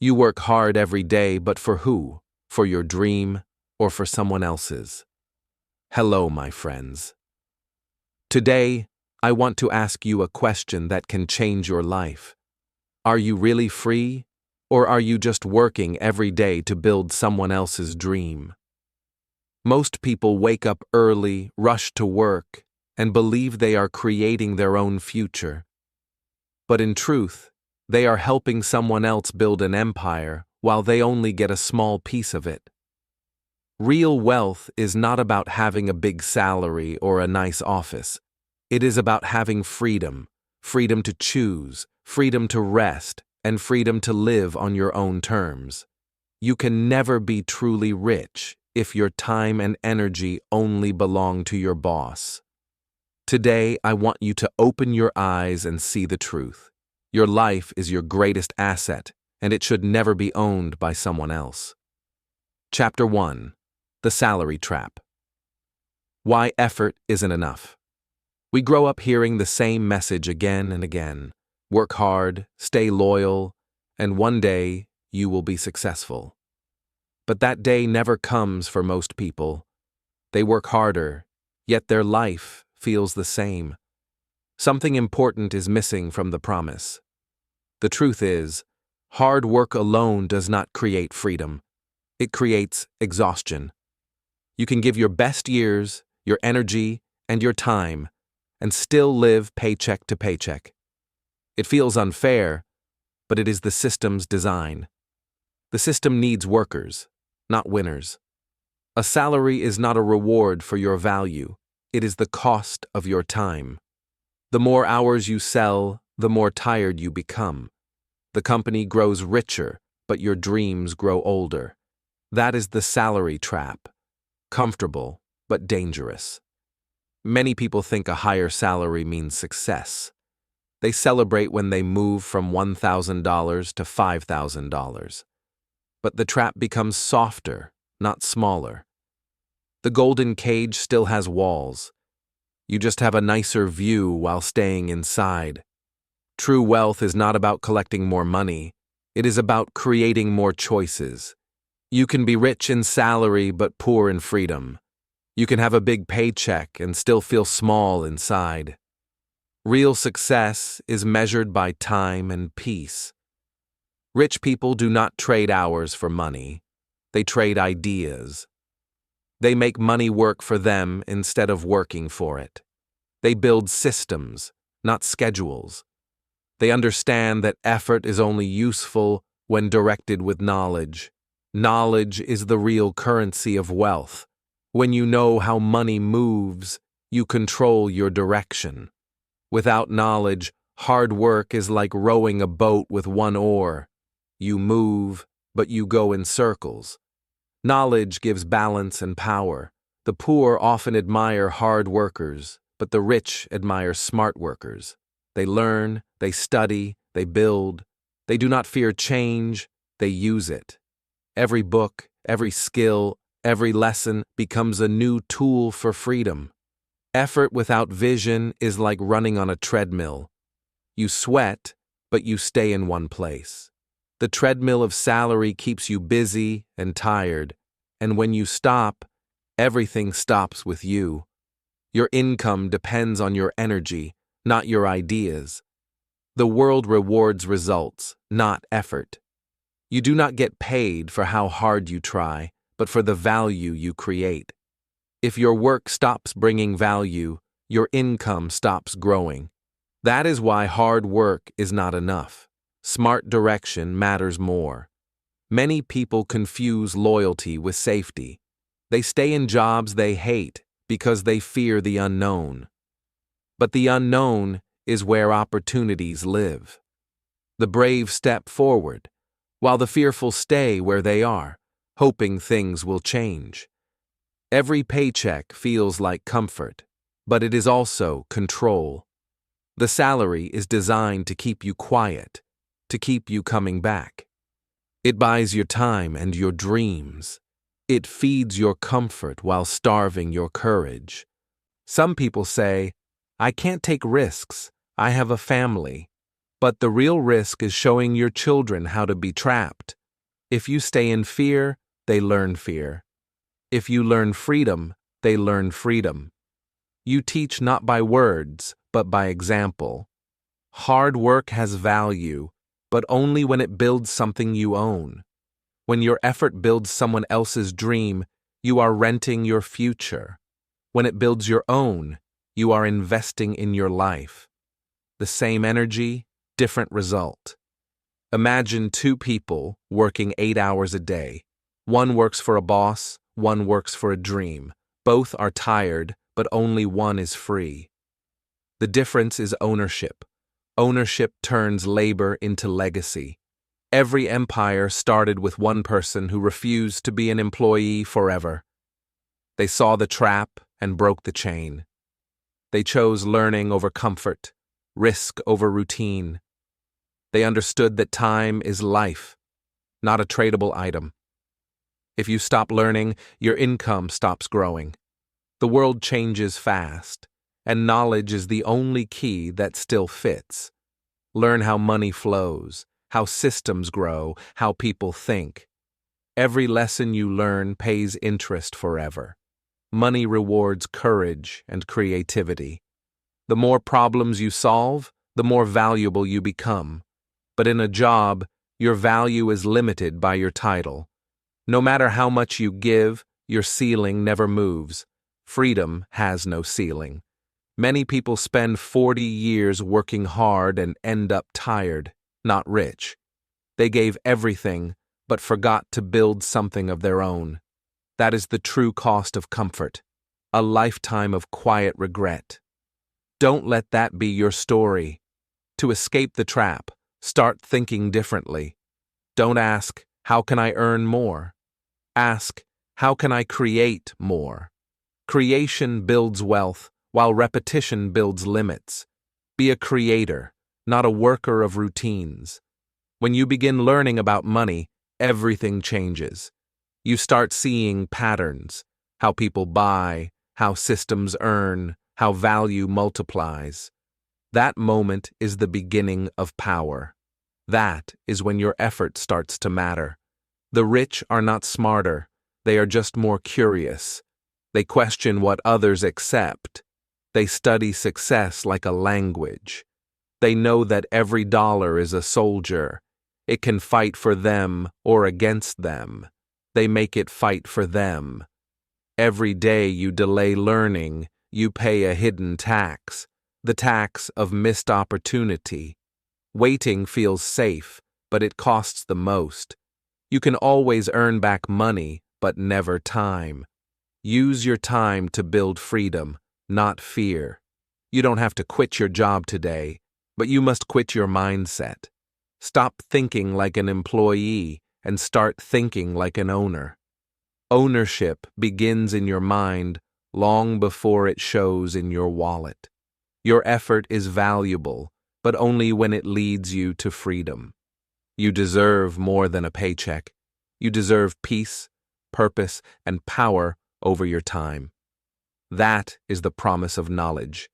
You work hard every day, but for who? For your dream or for someone else's? Hello, my friends. Today, I want to ask you a question that can change your life. Are you really free, or are you just working every day to build someone else's dream? Most people wake up early, rush to work, and believe they are creating their own future. But in truth, they are helping someone else build an empire while they only get a small piece of it. Real wealth is not about having a big salary or a nice office. It is about having freedom, freedom to choose, freedom to rest, and freedom to live on your own terms. You can never be truly rich if your time and energy only belong to your boss. Today, I want you to open your eyes and see the truth. Your life is your greatest asset, and it should never be owned by someone else. Chapter 1. The Salary Trap. Why effort isn't enough. We grow up hearing the same message again and again. Work hard, stay loyal, and one day you will be successful. But that day never comes for most people. They work harder, yet their life feels the same. Something important is missing from the promise. The truth is, hard work alone does not create freedom. It creates exhaustion. You can give your best years, your energy, and your time, and still live paycheck to paycheck. It feels unfair, but it is the system's design. The system needs workers, not winners. A salary is not a reward for your value. It is the cost of your time. The more hours you sell, the more tired you become. The company grows richer, but your dreams grow older. That is the salary trap. Comfortable, but dangerous. Many people think a higher salary means success. They celebrate when they move from $1,000 to $5,000. But the trap becomes softer, not smaller. The golden cage still has walls. You just have a nicer view while staying inside. True wealth is not about collecting more money. It is about creating more choices. You can be rich in salary but poor in freedom. You can have a big paycheck and still feel small inside. Real success is measured by time and peace. Rich people do not trade hours for money. They trade ideas. They make money work for them instead of working for it. They build systems, not schedules. They understand that effort is only useful when directed with knowledge. Knowledge is the real currency of wealth. When you know how money moves, you control your direction. Without knowledge, hard work is like rowing a boat with one oar. You move, but you go in circles. Knowledge gives balance and power. The poor often admire hard workers, but the rich admire smart workers. They learn, they study, they build. They do not fear change, they use it. Every book, every skill, every lesson becomes a new tool for freedom. Effort without vision is like running on a treadmill. You sweat, but you stay in one place. The treadmill of salary keeps you busy and tired, and when you stop, everything stops with you. Your income depends on your energy, not your ideas. The world rewards results, not effort. You do not get paid for how hard you try, but for the value you create. If your work stops bringing value, your income stops growing. That is why hard work is not enough. Smart direction matters more. Many people confuse loyalty with safety. They stay in jobs they hate because they fear the unknown. But the unknown is where opportunities live. The brave step forward, while the fearful stay where they are, hoping things will change. Every paycheck feels like comfort, but it is also control. The salary is designed to keep you quiet, to keep you coming back. It buys your time and your dreams. It feeds your comfort while starving your courage. Some people say, "I can't take risks. I have a family." But the real risk is showing your children how to be trapped. If you stay in fear, they learn fear. If you learn freedom, they learn freedom. You teach not by words, but by example. Hard work has value, but only when it builds something you own. When your effort builds someone else's dream, you are renting your future. When it builds your own, you are investing in your life. The same energy, different result. Imagine two people working 8 hours a day. One works for a boss, one works for a dream. Both are tired, but only one is free. The difference is ownership. Ownership turns labor into legacy. Every empire started with one person who refused to be an employee forever. They saw the trap and broke the chain. They chose learning over comfort, risk over routine. They understood that time is life, not a tradable item. If you stop learning, your income stops growing. The world changes fast, and knowledge is the only key that still fits. Learn how money flows, how systems grow, how people think. Every lesson you learn pays interest forever. Money rewards courage and creativity. The more problems you solve, the more valuable you become. But in a job, your value is limited by your title. No matter how much you give, your ceiling never moves. Freedom has no ceiling. Many people spend 40 years working hard and end up tired, not rich. They gave everything, but forgot to build something of their own. That is the true cost of comfort, a lifetime of quiet regret. Don't let that be your story. To escape the trap, start thinking differently. Don't ask, how can I earn more? Ask, how can I create more? Creation builds wealth, while repetition builds limits. Be a creator, not a worker of routines. When you begin learning about money, everything changes. You start seeing patterns, how people buy, how systems earn, how value multiplies. That moment is the beginning of power. That is when your effort starts to matter. The rich are not smarter, they are just more curious. They question what others accept. They study success like a language. They know that every dollar is a soldier. It can fight for them or against them. They make it fight for them. Every day you delay learning, you pay a hidden tax, the tax of missed opportunity. Waiting feels safe, but it costs the most. You can always earn back money, but never time. Use your time to build freedom, not fear. You don't have to quit your job today, but you must quit your mindset. Stop thinking like an employee and start thinking like an owner. Ownership begins in your mind long before it shows in your wallet. Your effort is valuable, but only when it leads you to freedom. You deserve more than a paycheck. You deserve peace, purpose, and power over your time. That is the promise of knowledge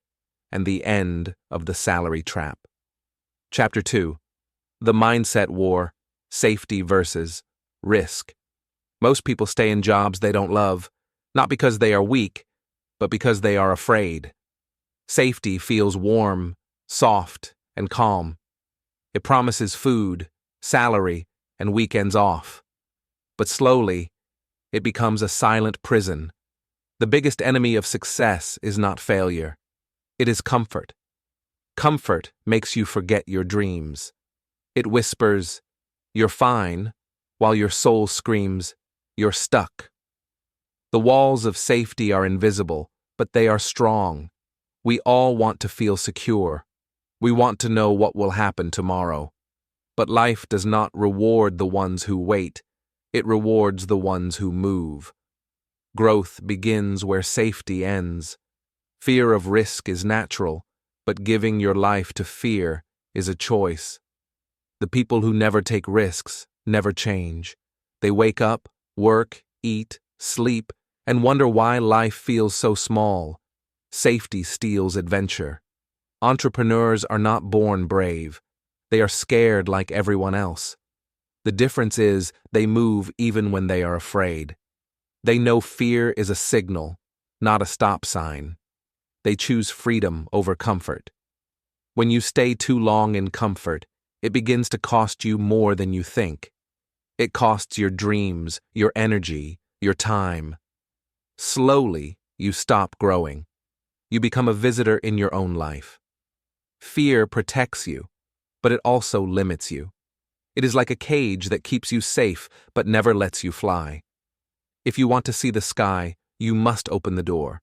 and the end of the salary trap. Chapter 2. The Mindset War, Safety versus Risk. Most people stay in jobs they don't love, not because they are weak, but because they are afraid. Safety feels warm, soft, and calm. It promises food, salary, and weekends off. But slowly, it becomes a silent prison. The biggest enemy of success is not failure. It is comfort. Comfort makes you forget your dreams. It whispers, "You're fine," while your soul screams, "You're stuck." The walls of safety are invisible, but they are strong. We all want to feel secure. We want to know what will happen tomorrow. But life does not reward the ones who wait. It rewards the ones who move. Growth begins where safety ends. Fear of risk is natural, but giving your life to fear is a choice. The people who never take risks never change. They wake up, work, eat, sleep, and wonder why life feels so small. Safety steals adventure. Entrepreneurs are not born brave. They are scared like everyone else. The difference is they move even when they are afraid. They know fear is a signal, not a stop sign. They choose freedom over comfort. When you stay too long in comfort, it begins to cost you more than you think. It costs your dreams, your energy, your time. Slowly, you stop growing. You become a visitor in your own life. Fear protects you, but it also limits you. It is like a cage that keeps you safe but never lets you fly. If you want to see the sky, you must open the door.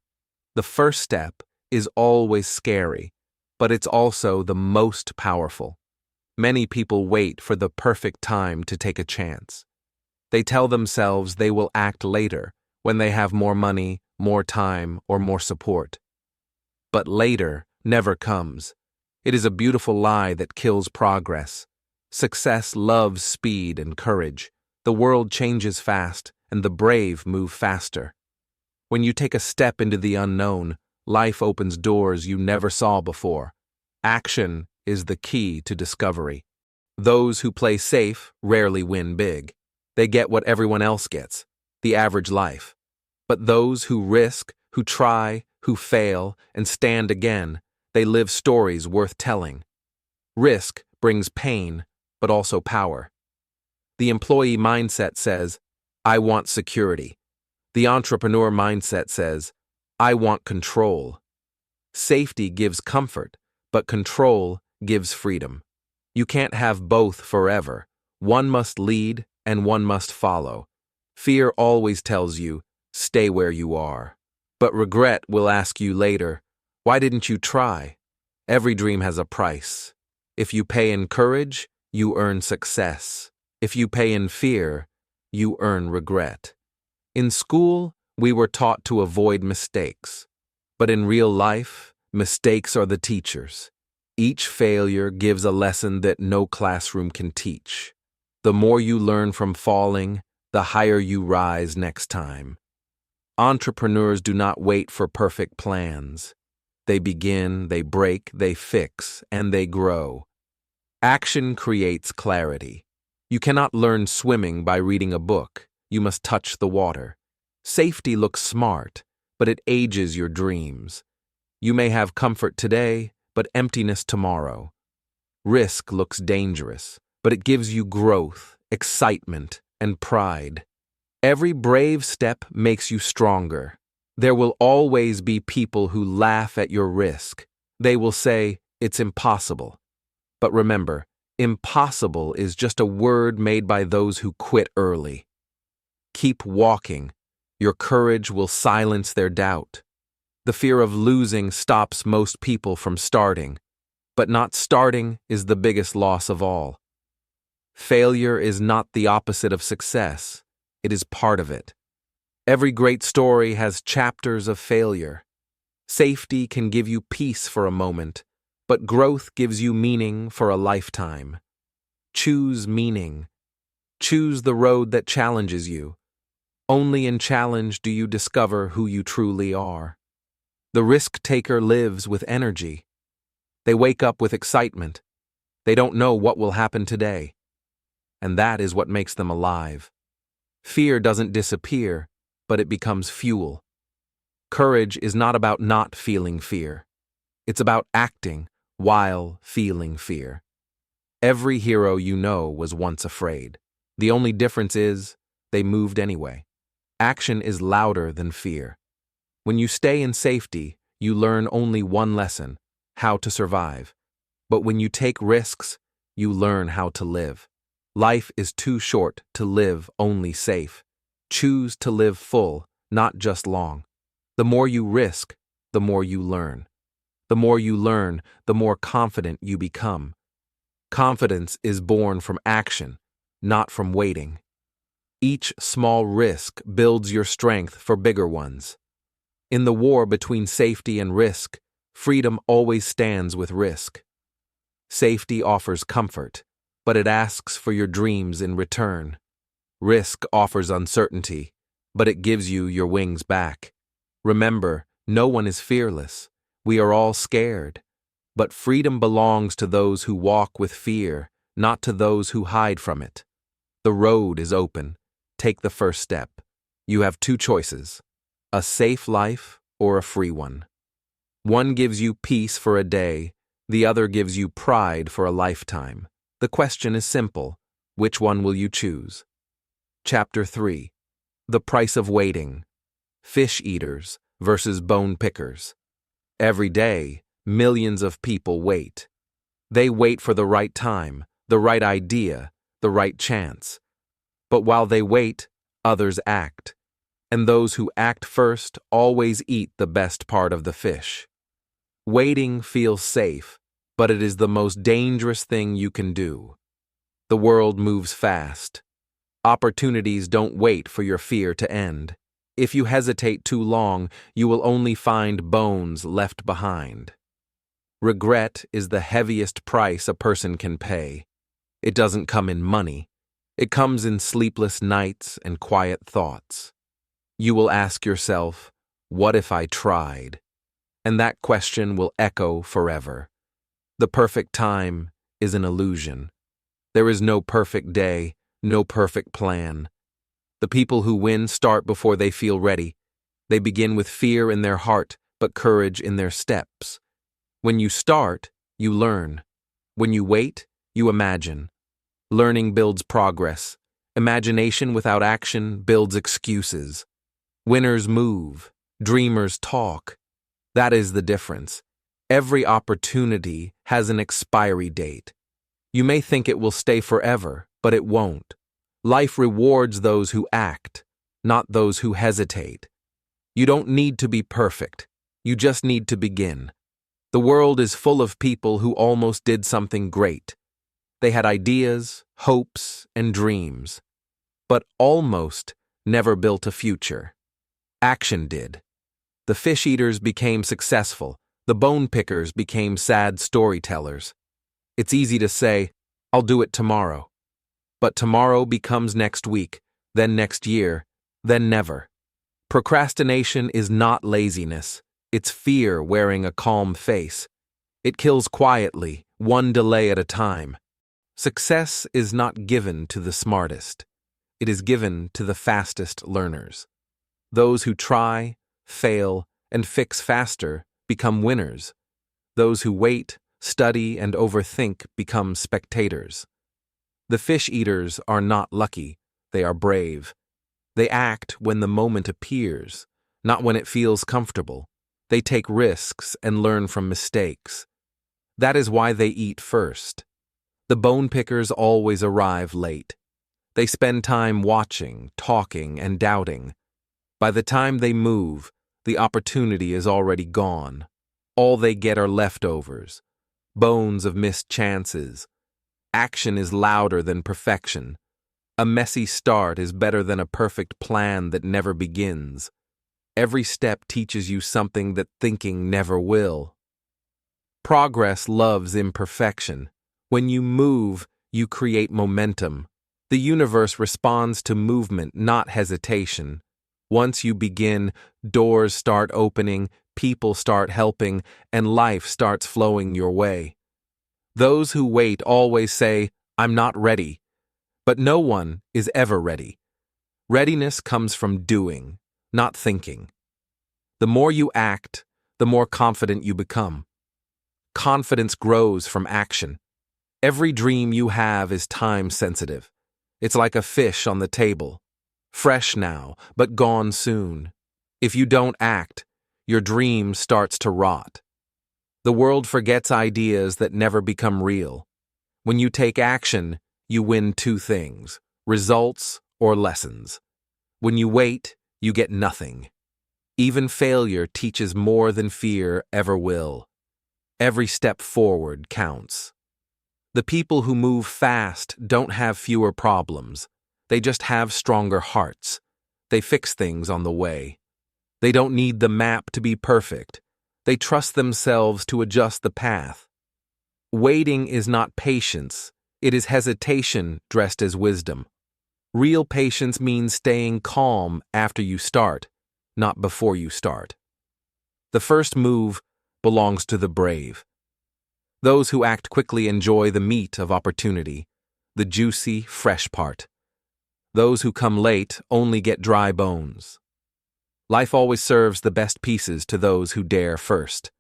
The first step is always scary, but it's also the most powerful. Many people wait for the perfect time to take a chance. They tell themselves they will act later, when they have more money, more time, or more support. But later never comes. It is a beautiful lie that kills progress. Success loves speed and courage. The world changes fast, and the brave move faster. When you take a step into the unknown, life opens doors you never saw before. Action is the key to discovery. Those who play safe rarely win big. They get what everyone else gets, the average life. But those who risk, who try, who fail, and stand again, they live stories worth telling. Risk brings pain, but also power. The employee mindset says, I want security. The entrepreneur mindset says, I want control. Safety gives comfort, but control gives freedom. You can't have both forever. One must lead and one must follow. Fear always tells you, stay where you are. But regret will ask you later, why didn't you try? Every dream has a price. If you pay in courage, you earn success. If you pay in fear, you earn regret. In school, we were taught to avoid mistakes. But in real life, mistakes are the teachers. Each failure gives a lesson that no classroom can teach. The more you learn from falling, the higher you rise next time. Entrepreneurs do not wait for perfect plans. They begin, they break, they fix, and they grow. Action creates clarity. You cannot learn swimming by reading a book. You must touch the water. Safety looks smart, but it ages your dreams. You may have comfort today, but emptiness tomorrow. Risk looks dangerous, but it gives you growth, excitement, and pride. Every brave step makes you stronger. There will always be people who laugh at your risk. They will say, it's impossible. But remember, impossible is just a word made by those who quit early. Keep walking. Your courage will silence their doubt. The fear of losing stops most people from starting, but not starting is the biggest loss of all. Failure is not the opposite of success. It is part of it. Every great story has chapters of failure. Safety can give you peace for a moment, but growth gives you meaning for a lifetime. Choose meaning. Choose the road that challenges you. Only in challenge do you discover who you truly are. The risk-taker lives with energy. They wake up with excitement. They don't know what will happen today. And that is what makes them alive. Fear doesn't disappear, but it becomes fuel. Courage is not about not feeling fear. It's about acting while feeling fear. Every hero you know was once afraid. The only difference is they moved anyway. Action is louder than fear. When you stay in safety, you learn only one lesson, how to survive. But when you take risks, you learn how to live. Life is too short to live only safe. Choose to live full, not just long. The more you risk, the more you learn. The more you learn, the more confident you become. Confidence is born from action, not from waiting. Each small risk builds your strength for bigger ones. In the war between safety and risk, freedom always stands with risk. Safety offers comfort, but it asks for your dreams in return. Risk offers uncertainty, but it gives you your wings back. Remember, no one is fearless. We are all scared. But freedom belongs to those who walk with fear, not to those who hide from it. The road is open. Take the first step. You have two choices: a safe life or a free one. One gives you peace for a day, the other gives you pride for a lifetime. The question is simple: which one will you choose? Chapter 3. The Price of Waiting. Fish eaters versus bone pickers. Every day, millions of people wait. They wait for the right time, the right idea, the right chance. But while they wait, others act. And those who act first always eat the best part of the fish. Waiting feels safe, but it is the most dangerous thing you can do. The world moves fast. Opportunities don't wait for your fear to end. If you hesitate too long, you will only find bones left behind. Regret is the heaviest price a person can pay. It doesn't come in money. It comes in sleepless nights and quiet thoughts. You will ask yourself, "What if I tried?" And that question will echo forever. The perfect time is an illusion. There is no perfect day, no perfect plan. The people who win start before they feel ready. They begin with fear in their heart, but courage in their steps. When you start, you learn. When you wait, you imagine. Learning builds progress. Imagination without action builds excuses. Winners move. Dreamers talk. That is the difference. Every opportunity has an expiry date. You may think it will stay forever, but it won't. Life rewards those who act, not those who hesitate. You don't need to be perfect. You just need to begin. The world is full of people who almost did something great. They had ideas, hopes, and dreams, but almost never built a future. Action did. The fish eaters became successful. The bone pickers became sad storytellers. It's easy to say, "I'll do it tomorrow." But tomorrow becomes next week, then next year, then never. Procrastination is not laziness. It's fear wearing a calm face. It kills quietly, one delay at a time. Success is not given to the smartest. It is given to the fastest learners. Those who try, fail, and fix faster become winners. Those who wait, study, and overthink become spectators. The fish eaters are not lucky, they are brave. They act when the moment appears, not when it feels comfortable. They take risks and learn from mistakes. That is why they eat first. The bone pickers always arrive late. They spend time watching, talking, and doubting. By the time they move, the opportunity is already gone. All they get are leftovers, bones of missed chances. Action is louder than perfection. A messy start is better than a perfect plan that never begins. Every step teaches you something that thinking never will. Progress loves imperfection. When you move, you create momentum. The universe responds to movement, not hesitation. Once you begin, doors start opening, people start helping, and life starts flowing your way. Those who wait always say, "I'm not ready." But no one is ever ready. Readiness comes from doing, not thinking. The more you act, the more confident you become. Confidence grows from action. Every dream you have is time-sensitive. It's like a fish on the table. Fresh now, but gone soon. If you don't act, your dream starts to rot. The world forgets ideas that never become real. When you take action, you win two things: results or lessons. When you wait, you get nothing. Even failure teaches more than fear ever will. Every step forward counts. The people who move fast don't have fewer problems. They just have stronger hearts. They fix things on the way. They don't need the map to be perfect. They trust themselves to adjust the path. Waiting is not patience. It is hesitation dressed as wisdom. Real patience means staying calm after you start, not before you start. The first move belongs to the brave. Those who act quickly enjoy the meat of opportunity, the juicy, fresh part. Those who come late only get dry bones. Life always serves the best pieces to those who dare first.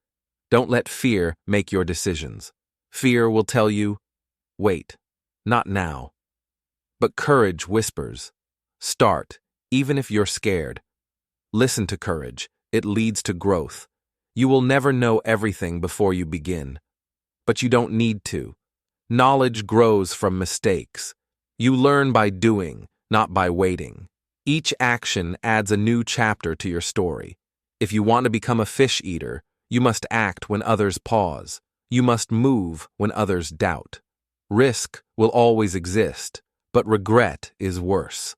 Don't let fear make your decisions. Fear will tell you, wait, not now. But courage whispers, start, even if you're scared. Listen to courage, it leads to growth. You will never know everything before you begin. But you don't need to. Knowledge grows from mistakes. You learn by doing, not by waiting. Each action adds a new chapter to your story. If you want to become a fish eater, you must act when others pause. You must move when others doubt. Risk will always exist, but regret is worse.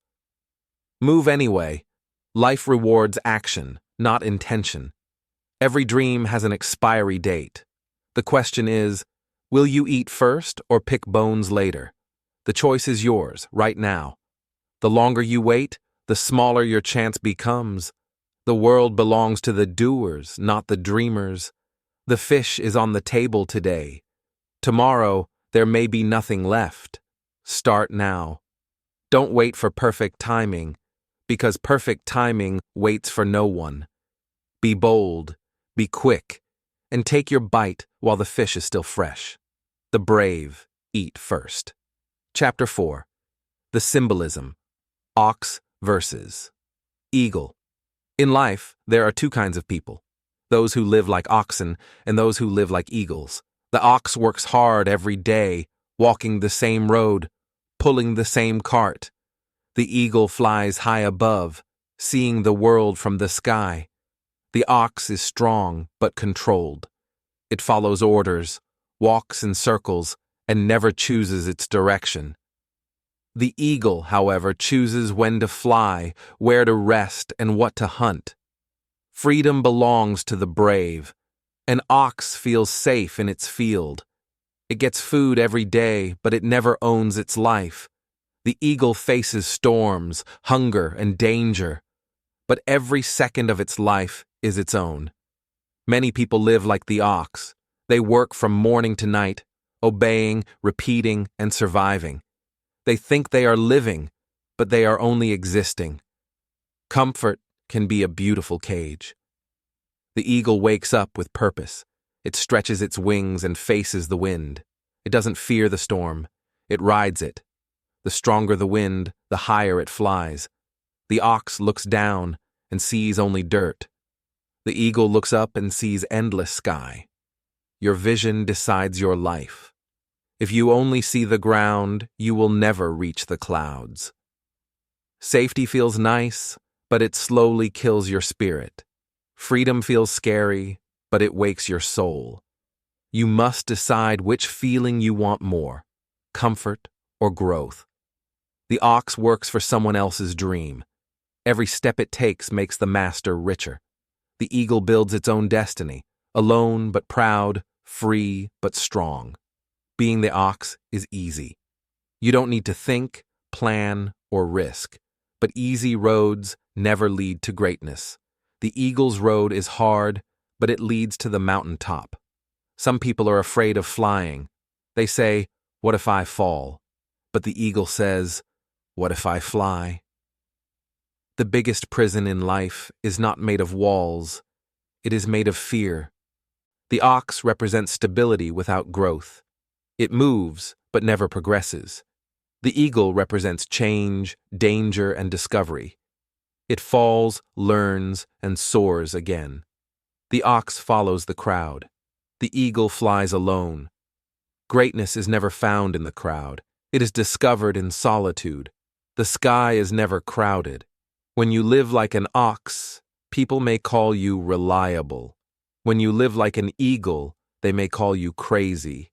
Move anyway. Life rewards action, not intention. Every dream has an expiry date. The question is, will you eat first or pick bones later? The choice is yours, right now. The longer you wait, the smaller your chance becomes. The world belongs to the doers, not the dreamers. The fish is on the table today. Tomorrow, there may be nothing left. Start now. Don't wait for perfect timing, because perfect timing waits for no one. Be bold, be quick, and take your bite while the fish is still fresh. The brave eat first. Chapter 4. The Symbolism. Ox versus Eagle. In life, there are two kinds of people. Those who live like oxen and those who live like eagles. The ox works hard every day, walking the same road, pulling the same cart. The eagle flies high above, seeing the world from the sky. The ox is strong but controlled. It follows orders, walks in circles, and never chooses its direction. The eagle, however, chooses when to fly, where to rest, and what to hunt. Freedom belongs to the brave. An ox feels safe in its field. It gets food every day, but it never owns its life. The eagle faces storms, hunger, and danger, but every second of its life is its own. Many people live like the ox. They work from morning to night, obeying, repeating, and surviving. They think they are living, but they are only existing. Comfort can be a beautiful cage. The eagle wakes up with purpose. It stretches its wings and faces the wind. It doesn't fear the storm. It rides it. The stronger the wind, the higher it flies. The ox looks down and sees only dirt. The eagle looks up and sees endless sky. Your vision decides your life. If you only see the ground, you will never reach the clouds. Safety feels nice, but it slowly kills your spirit. Freedom feels scary, but it wakes your soul. You must decide which feeling you want more, comfort or growth. The ox works for someone else's dream. Every step it takes makes the master richer. The eagle builds its own destiny, alone but proud, free but strong. Being the ox is easy. You don't need to think, plan, or risk. But easy roads never lead to greatness. The eagle's road is hard, but it leads to the mountaintop. Some people are afraid of flying. They say, "What if I fall?" But the eagle says, "What if I fly?" The biggest prison in life is not made of walls. It is made of fear. The ox represents stability without growth. It moves, but never progresses. The eagle represents change, danger, and discovery. It falls, learns, and soars again. The ox follows the crowd. The eagle flies alone. Greatness is never found in the crowd. It is discovered in solitude. The sky is never crowded. When you live like an ox, people may call you reliable. When you live like an eagle, they may call you crazy.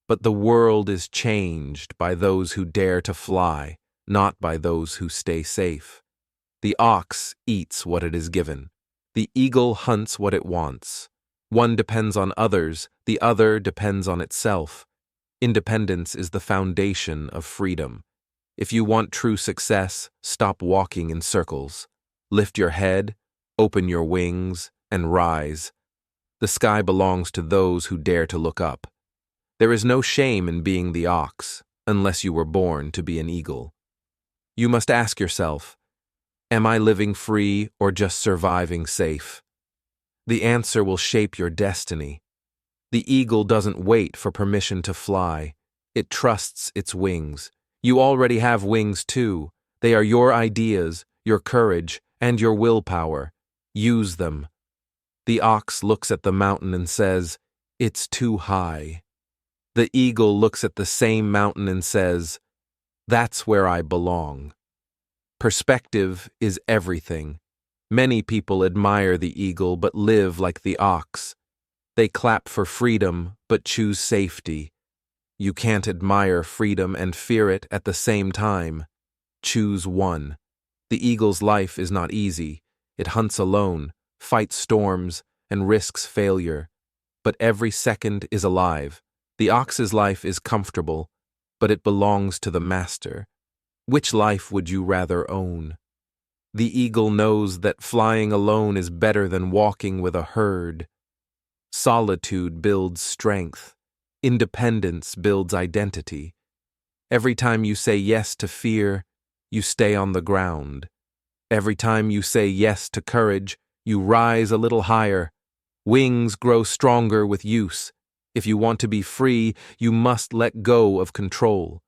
But the world is changed by those who dare to fly, not by those who stay safe. The ox eats what it is given. The eagle hunts what it wants. One depends on others, the other depends on itself. Independence is the foundation of freedom. If you want true success, stop walking in circles. Lift your head, open your wings, and rise. The sky belongs to those who dare to look up. There is no shame in being the ox, unless you were born to be an eagle. You must ask yourself, am I living free or just surviving safe? The answer will shape your destiny. The eagle doesn't wait for permission to fly. It trusts its wings. You already have wings too. They are your ideas, your courage, and your willpower. Use them. The ox looks at the mountain and says, "It's too high." The eagle looks at the same mountain and says, "That's where I belong." Perspective is everything. Many people admire the eagle but live like the ox. They clap for freedom but choose safety. You can't admire freedom and fear it at the same time. Choose one. The eagle's life is not easy. It hunts alone, fights storms, and risks failure. But every second is alive. The ox's life is comfortable, but it belongs to the master. Which life would you rather own? The eagle knows that flying alone is better than walking with a herd. Solitude builds strength. Independence builds identity. Every time you say yes to fear, you stay on the ground. Every time you say yes to courage, you rise a little higher. Wings grow stronger with use. If you want to be free, you must let go of control.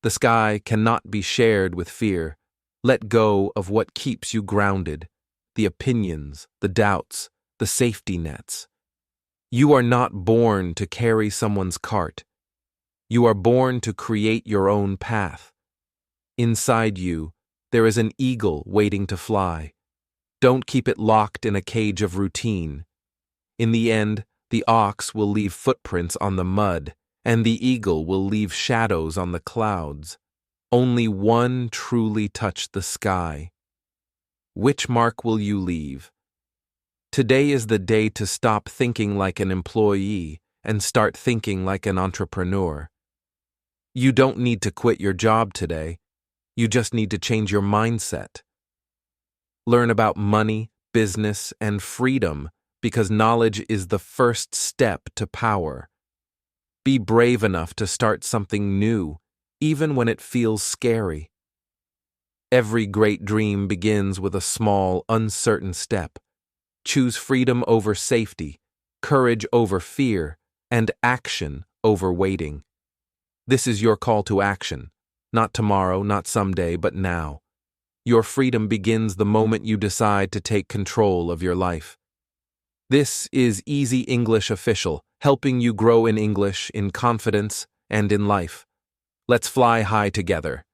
The sky cannot be shared with fear. Let go of what keeps you grounded, the opinions, the doubts, the safety nets. You are not born to carry someone's cart. You are born to create your own path. Inside you, there is an eagle waiting to fly. Don't keep it locked in a cage of routine. In the end, the ox will leave footprints on the mud, and the eagle will leave shadows on the clouds. Only one truly touched the sky. Which mark will you leave? Today is the day to stop thinking like an employee and start thinking like an entrepreneur. You don't need to quit your job today. You just need to change your mindset. Learn about money, business, and freedom because knowledge is the first step to power. Be brave enough to start something new, even when it feels scary. Every great dream begins with a small, uncertain step. Choose freedom over safety, courage over fear, and action over waiting. This is your call to action. Not tomorrow, not someday, but now. Your freedom begins the moment you decide to take control of your life. This is Easy English Official, helping you grow in English, in confidence, and in life. Let's fly high together.